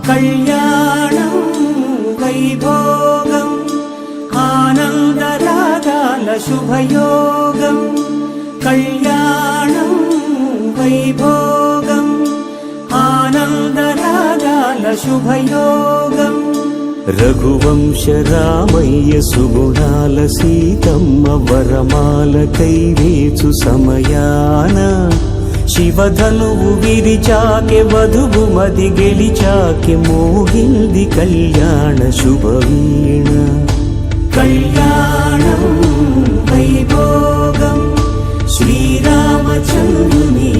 కళ్యాణం వైభోగం ఆనందరాగాల శుభయోగం కళ్యాణం వైభోగం ఆనందరాగాల శుభయోగం రఘువంశ రామయ్య సుగుణాల సీతమ్మ వరమాల కైవేచు సమయాన శివధనువు విరిచాకె వధువు మది గెలిచాకె మోగింది కళ్యాణ శుభవీణ కళ్యాణం వైభోగం శ్రీరామచంద్రుని